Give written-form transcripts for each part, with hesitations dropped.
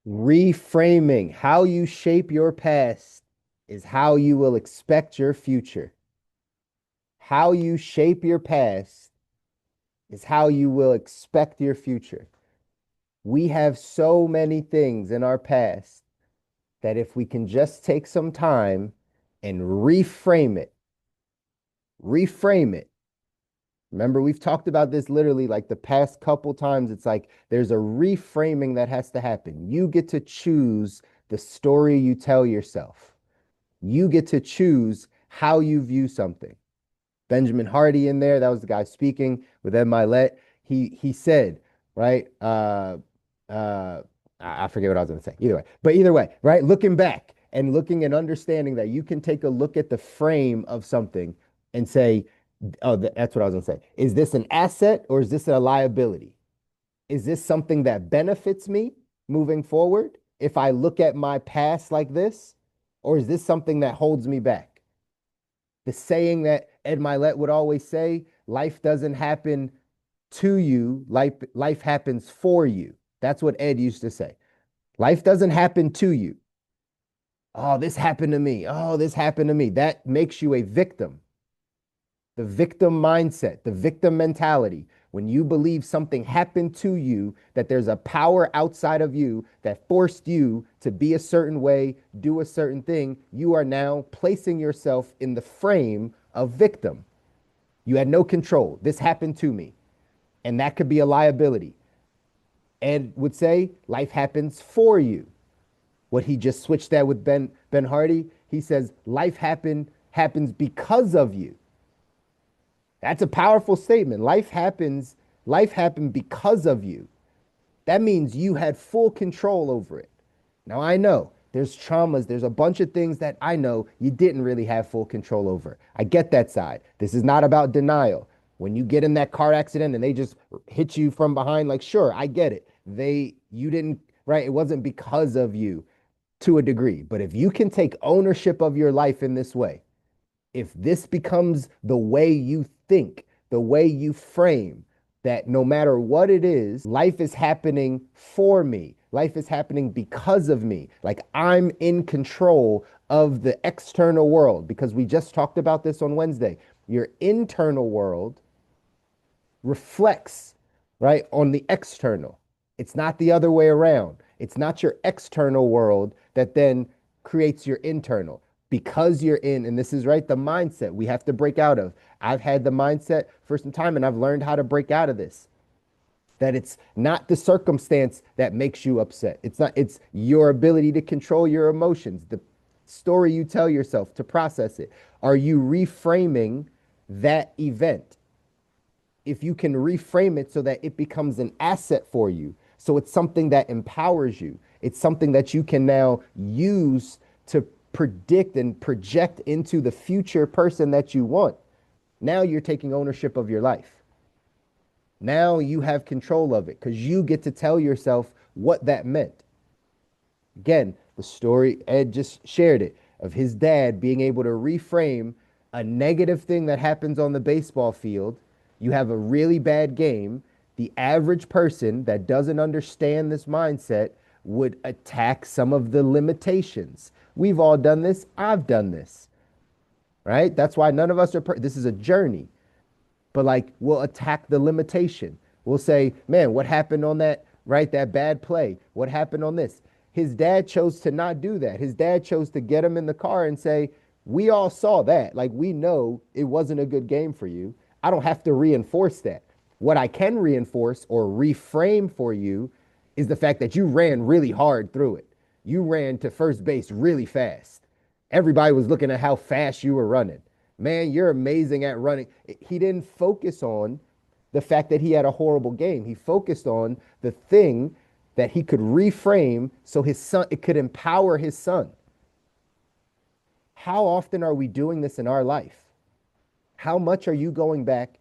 Reframing how you shape your past is how you will expect your future. How you shape your past is how you will expect your future. We have so many things in our past that if we can just take some time and reframe it. Remember, we've talked about this literally like the past couple times. It's like there's a reframing that has to happen. You get to choose the story you tell yourself. You get to choose how you view something. Benjamin Hardy in there, that was the guy speaking with Ed Milet. He said, right? Uh I forget what I was gonna say. Either way. But either way, right? Looking back and looking and understanding that you can take a look at the frame of something and say, oh, that's what I was gonna say. Is this an asset or is this a liability? Is this something that benefits me moving forward if I look at my past like this? Or is this something that holds me back? The saying that Ed Milet would always say, life doesn't happen to you, life happens for you. That's what Ed used to say. Life doesn't happen to you. Oh, this happened to me. Oh, this happened to me. That makes you a victim. The victim mindset, the victim mentality. When you believe something happened to you, that there's a power outside of you that forced you to be a certain way, do a certain thing, you are now placing yourself in the frame of victim. You had no control. This happened to me. And that could be a liability. Ed would say life happens for you. What he just switched that with Ben Hardy, he says happens because of you. That's a powerful statement. Life happened because of you. That means you had full control over it. Now I know there's traumas, there's a bunch of things that I know you didn't really have full control over. I get that side. This is not about denial. When you get in that car accident and they just hit you from behind, like, sure, I get it. You didn't, right? It wasn't because of you to a degree. But if you can take ownership of your life in this way, if this becomes the way you think, the way you frame, that no matter what it is, life is happening for me. Life is happening because of me. Like I'm in control of the external world because we just talked about this on Wednesday. Your internal world reflects, right, on the external. It's not the other way around. It's not your external world that then creates your internal. Because you're in, and this is right, the mindset we have to break out of. I've had the mindset for some time and I've learned how to break out of this. That it's not the circumstance that makes you upset. It's your ability to control your emotions, the story you tell yourself to process it. Are you reframing that event? If you can reframe it so that it becomes an asset for you. So it's something that empowers you. It's something that you can now use to predict and project into the future person that you want. Now you're taking ownership of your life. Now you have control of it because you get to tell yourself what that meant. Again, the story, Ed just shared it, of his dad being able to reframe a negative thing that happens on the baseball field. You have a really bad game. The average person that doesn't understand this mindset would attack some of the limitations. We've all done this. I've done this, right? That's why none of us are, this is a journey. But like, we'll attack the limitation. We'll say, man, what happened on that, right? That bad play. What happened on this? His dad chose to not do that. His dad chose to get him in the car and say, we all saw that. Like, we know it wasn't a good game for you. I don't have to reinforce that. What I can reinforce or reframe for you is the fact that you ran really hard through it. You ran to first base really fast. Everybody was looking at how fast you were running. Man, you're amazing at running. He didn't focus on the fact that he had a horrible game. He focused on the thing that he could reframe so his son, it could empower his son. How often are we doing this in our life? How much are you going back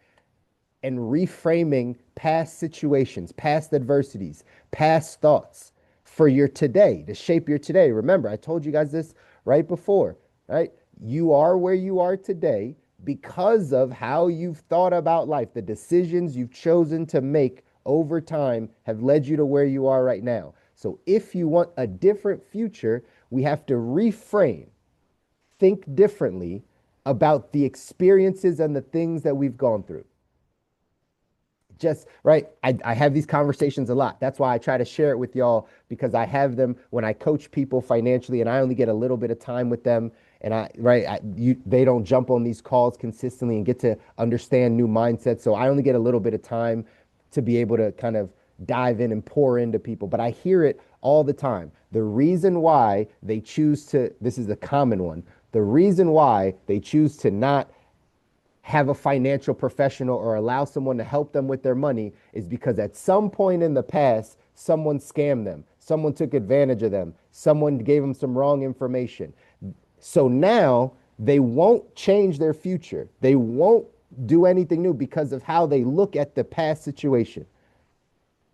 and reframing past situations, past adversities, past thoughts for your today, to shape your today? Remember, I told you guys this right before, right? You are where you are today because of how you've thought about life. The decisions you've chosen to make over time have led you to where you are right now. So if you want a different future, we have to reframe, think differently about the experiences and the things that we've gone through. Just right. I have these conversations a lot. That's why I try to share it with y'all because I have them when I coach people financially and I only get a little bit of time with them. And they don't jump on these calls consistently and get to understand new mindsets. So I only get a little bit of time to be able to kind of dive in and pour into people. But I hear it all the time. The reason why they choose to, this is a common one, the reason why they choose to not have a financial professional or allow someone to help them with their money is because at some point in the past, someone scammed them, someone took advantage of them, someone gave them some wrong information. So now they won't change their future. They won't do anything new because of how they look at the past situation.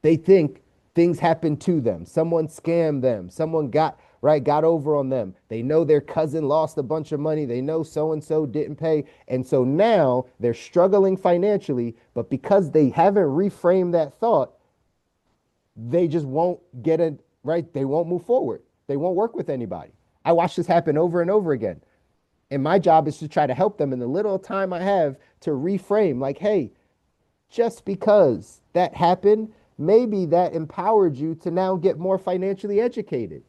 They think things happened to them. Someone scammed them. Someone got over on them. They know their cousin lost a bunch of money. They know so and so didn't pay. And so now they're struggling financially, but because they haven't reframed that thought, they just won't get it right. They won't move forward. They won't work with anybody. I watch this happen over and over again. And my job is to try to help them in the little time I have to reframe like, hey, just because that happened, maybe that empowered you to now get more financially educated.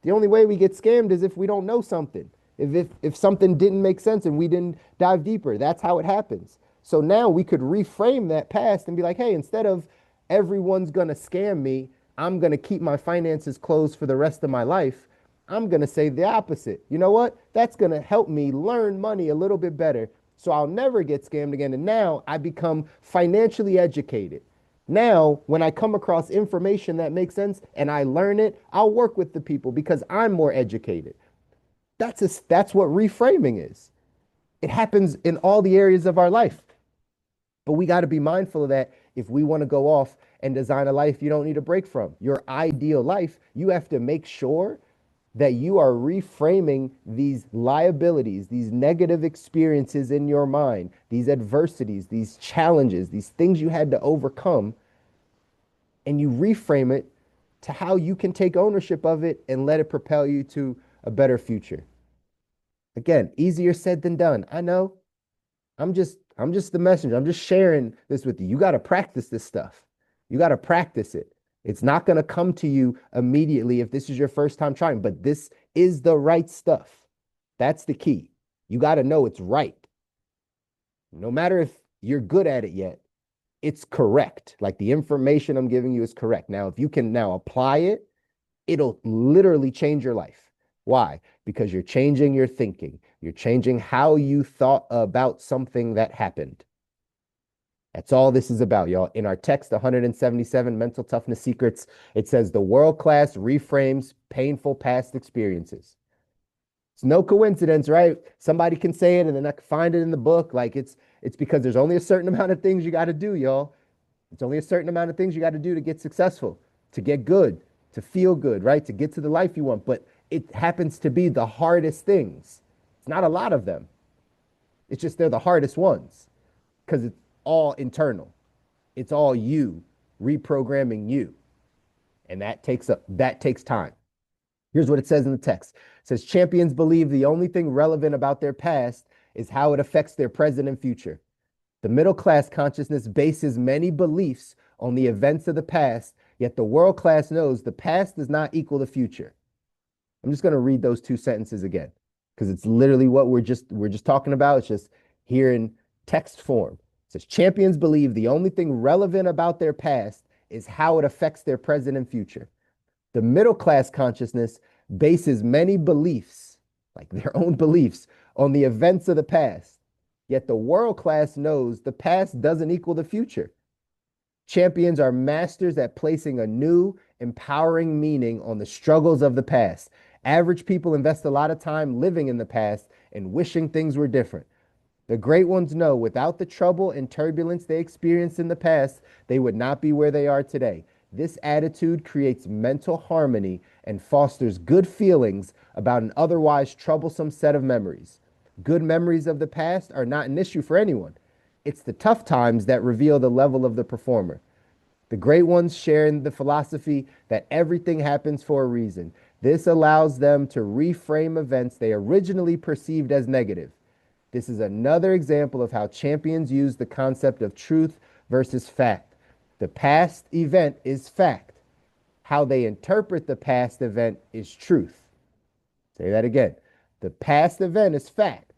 The only way we get scammed is if we don't know something. If something didn't make sense and we didn't dive deeper, that's how it happens. So now we could reframe that past and be like, hey, instead of everyone's going to scam me, I'm going to keep my finances closed for the rest of my life. I'm going to say the opposite. You know what? That's going to help me learn money a little bit better so I'll never get scammed again. And now I become financially educated. Now, when I come across information that makes sense and I learn it, I'll work with the people because I'm more educated. That's what reframing is. It happens in all the areas of our life. But we got to be mindful of that if we want to go off and design a life you don't need a break from. Your ideal life, you have to make sure that you are reframing these liabilities, these negative experiences in your mind, these adversities, these challenges, these things you had to overcome, and you reframe it to how you can take ownership of it and let it propel you to a better future. Again, easier said than done. I know. I'm just the messenger. I'm just sharing this with you. You got to practice this stuff. You got to practice it. It's not going to come to you immediately if this is your first time trying, but this is the right stuff. That's the key. You got to know it's right. No matter if you're good at it yet, it's correct. Like the information I'm giving you is correct. Now, if you can now apply it, it'll literally change your life. Why? Because you're changing your thinking. You're changing how you thought about something that happened. That's all this is about, y'all. In our text, 177 Mental Toughness Secrets, it says the world class reframes painful past experiences. It's no coincidence, right? Somebody can say it and then I can find it in the book. Like it's because there's only a certain amount of things you got to do, y'all. It's only a certain amount of things you got to do to get successful, to get good, to feel good, right? To get to the life you want. But it happens to be the hardest things. It's not a lot of them. It's just they're the hardest ones because it's all internal. It's all you reprogramming you. And that takes time. Here's what it says in the text. It says champions believe the only thing relevant about their past is how it affects their present and future. The middle class consciousness bases many beliefs on the events of the past, yet the world class knows the past does not equal the future. I'm just going to read those two sentences again because it's literally what we're just talking about. It's just here in text form. It says champions believe the only thing relevant about their past is how it affects their present and future. The middle class consciousness bases many beliefs, like their own beliefs, on the events of the past. Yet the world class knows the past doesn't equal the future. Champions are masters at placing a new, empowering meaning on the struggles of the past. Average people invest a lot of time living in the past and wishing things were different. The great ones know without the trouble and turbulence they experienced in the past, they would not be where they are today. This attitude creates mental harmony and fosters good feelings about an otherwise troublesome set of memories. Good memories of the past are not an issue for anyone. It's the tough times that reveal the level of the performer. The great ones share in the philosophy that everything happens for a reason. This allows them to reframe events they originally perceived as negative. This is another example of how champions use the concept of truth versus fact. The past event is fact. How they interpret the past event is truth. Say that again. The past event is fact.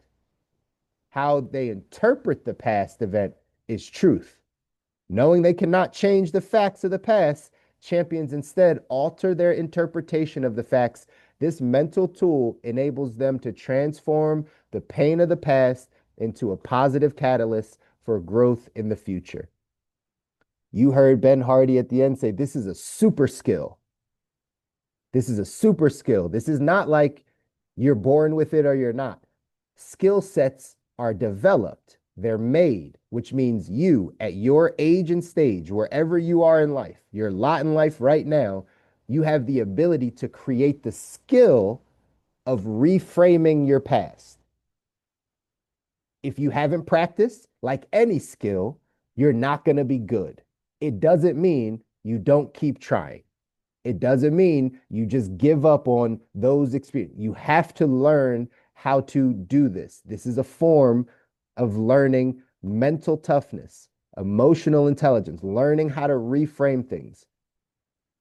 How they interpret the past event is truth. Knowing they cannot change the facts of the past, champions instead alter their interpretation of the facts. This mental tool enables them to transform the pain of the past into a positive catalyst for growth in the future. You heard Ben Hardy at the end say, this is a super skill. This is a super skill. This is not like you're born with it or you're not. Skill sets are developed, they're made, which means you, at your age and stage, wherever you are in life, your lot in life right now, you have the ability to create the skill of reframing your past. If you haven't practiced, like any skill, you're not going to be good. It doesn't mean you don't keep trying. It doesn't mean you just give up on those experiences. You have to learn how to do this. This is a form of learning mental toughness, emotional intelligence, learning how to reframe things,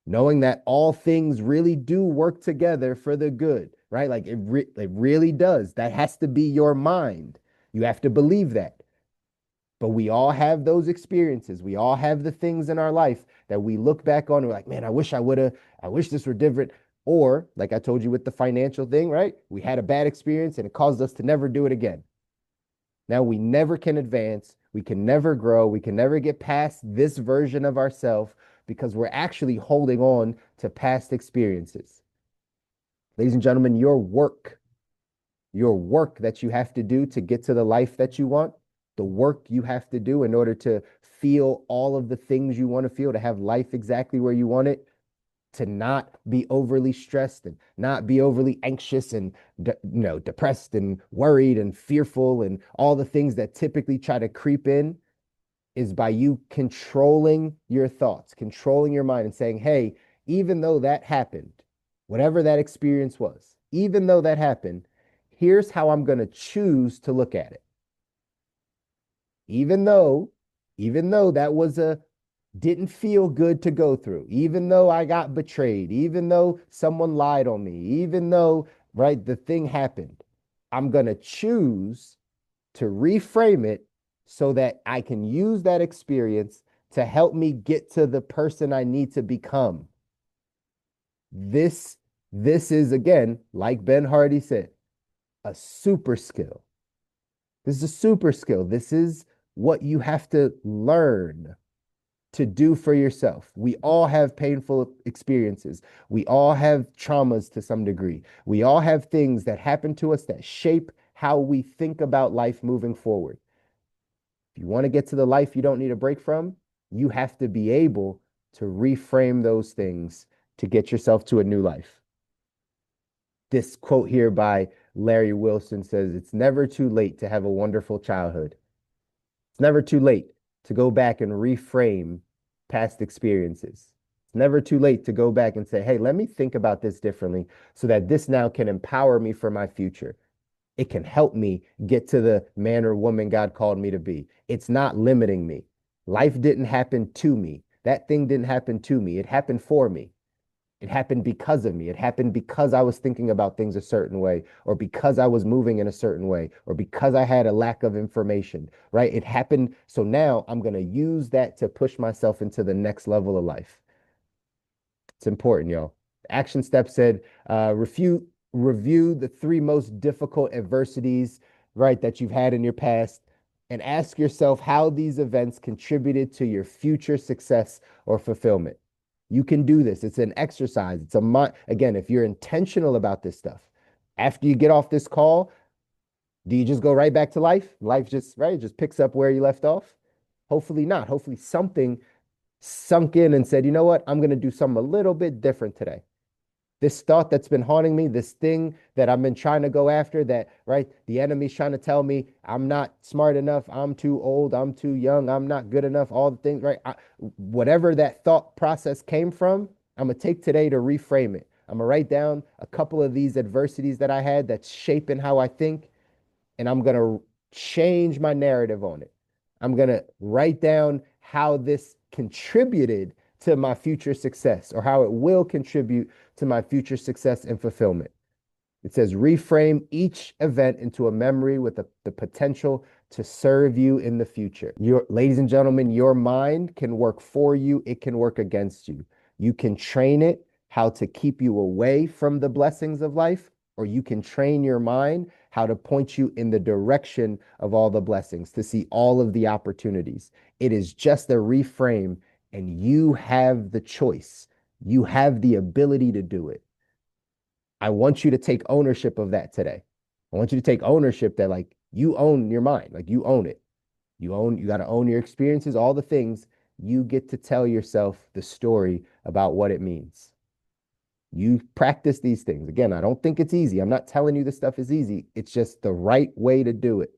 knowing that all things really do work together for the good, right? Like it really does. That has to be your mind. You have to believe that. But we all have those experiences. We all have the things in our life that we look back on and we're like, man, I wish this were different. Or, like I told you with the financial thing, right? We had a bad experience and it caused us to never do it again. Now we never can advance. We can never grow. We can never get past this version of ourselves because we're actually holding on to past experiences. Ladies and gentlemen, your work that you have to do to get to the life that you want, the work you have to do in order to feel all of the things you want to feel, to have life exactly where you want it, to not be overly stressed and not be overly anxious and depressed and worried and fearful and all the things that typically try to creep in, is by you controlling your thoughts, controlling your mind and saying, hey, even though that happened, whatever that experience was, even though that happened, here's how I'm going to choose to look at it. Even though, even though that was a didn't feel good to go through, even though I got betrayed, even though someone lied on me, even though, right, the thing happened, I'm going to choose to reframe it so that I can use that experience to help me get to the person I need to become. This, this is, again, like Ben Hardy said, a super skill. This is a super skill. This is what you have to learn to do for yourself. We all have painful experiences. We all have traumas to some degree. We all have things that happen to us that shape how we think about life moving forward. If you want to get to the life you don't need a break from, you have to be able to reframe those things to get yourself to a new life. This quote here by Larry Wilson says, it's never too late to have a wonderful childhood. It's never too late to go back and reframe past experiences. It's never too late to go back and say, hey, let me think about this differently so that this now can empower me for my future. It can help me get to the man or woman God called me to be. It's not limiting me. Life didn't happen to me. That thing didn't happen to me. It happened for me. It happened because of me. It happened because I was thinking about things a certain way, or because I was moving in a certain way, or because I had a lack of information, right? It happened. So now I'm going to use that to push myself into the next level of life. It's important, y'all. Action step said, review the three most difficult adversities, right, that you've had in your past, and ask yourself how these events contributed to your future success or fulfillment. You can do this. It's an exercise. It's again, if you're intentional about this stuff, after you get off this call, do you just go right back to life? Life just, right, just picks up where you left off? Hopefully not. Hopefully something sunk in and said, you know what? I'm going to do something a little bit different today. This thought that's been haunting me, this thing that I've been trying to go after, that, right? The enemy's trying to tell me I'm not smart enough, I'm too old, I'm too young, I'm not good enough, all the things, right? Whatever that thought process came from, I'm going to take today to reframe it. I'm going to write down a couple of these adversities that I had that's shaping how I think, and I'm going to change my narrative on it. I'm going to write down how this contributed to my future success, or how it will contribute to my future success and fulfillment. It says reframe each event into a memory with the potential to serve you in the future. Ladies and gentlemen, your mind can work for you, it can work against you. You can train it how to keep you away from the blessings of life, or you can train your mind how to point you in the direction of all the blessings, to see all of the opportunities. It is just a reframe, and you have the choice. You have the ability to do it. I want you to take ownership of that today. I want you to take ownership that, like, you own your mind, like you own it. You got to own your experiences, all the things. You get to tell yourself the story about what it means. You practice these things. Again, I don't think it's easy. I'm not telling you this stuff is easy. It's just the right way to do it.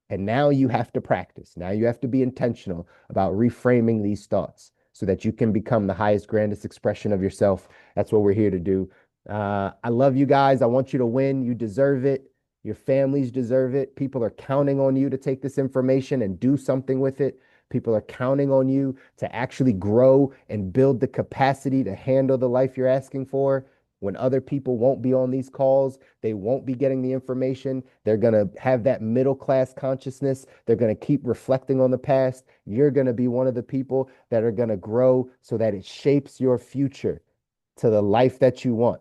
And now you have to practice. Now you have to be intentional about reframing these thoughts so that you can become the highest, grandest expression of yourself. That's what we're here to do. I love you guys. I want you to win. You deserve it. Your families deserve it. People are counting on you to take this information and do something with it. People are counting on you to actually grow and build the capacity to handle the life you're asking for. When other people won't be on these calls, they won't be getting the information. They're going to have that middle class consciousness. They're going to keep reflecting on the past. You're going to be one of the people that are going to grow so that it shapes your future to the life that you want.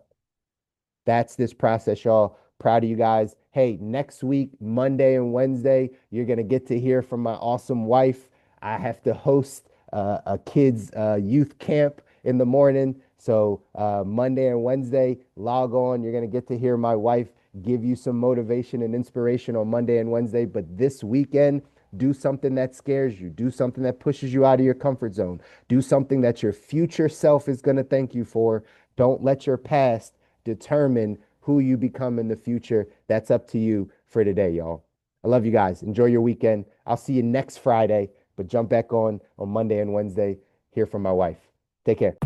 That's this process, y'all. Proud of you guys. Hey, next week, Monday and Wednesday, you're going to get to hear from my awesome wife. I have to host a kids' youth camp in the morning. So Monday and Wednesday, log on. You're going to get to hear my wife give you some motivation and inspiration on Monday and Wednesday. But this weekend, do something that scares you. Do something that pushes you out of your comfort zone. Do something that your future self is going to thank you for. Don't let your past determine who you become in the future. That's up to you for today, y'all. I love you guys. Enjoy your weekend. I'll see you next Friday, but jump back on Monday and Wednesday. Hear from my wife. Take care.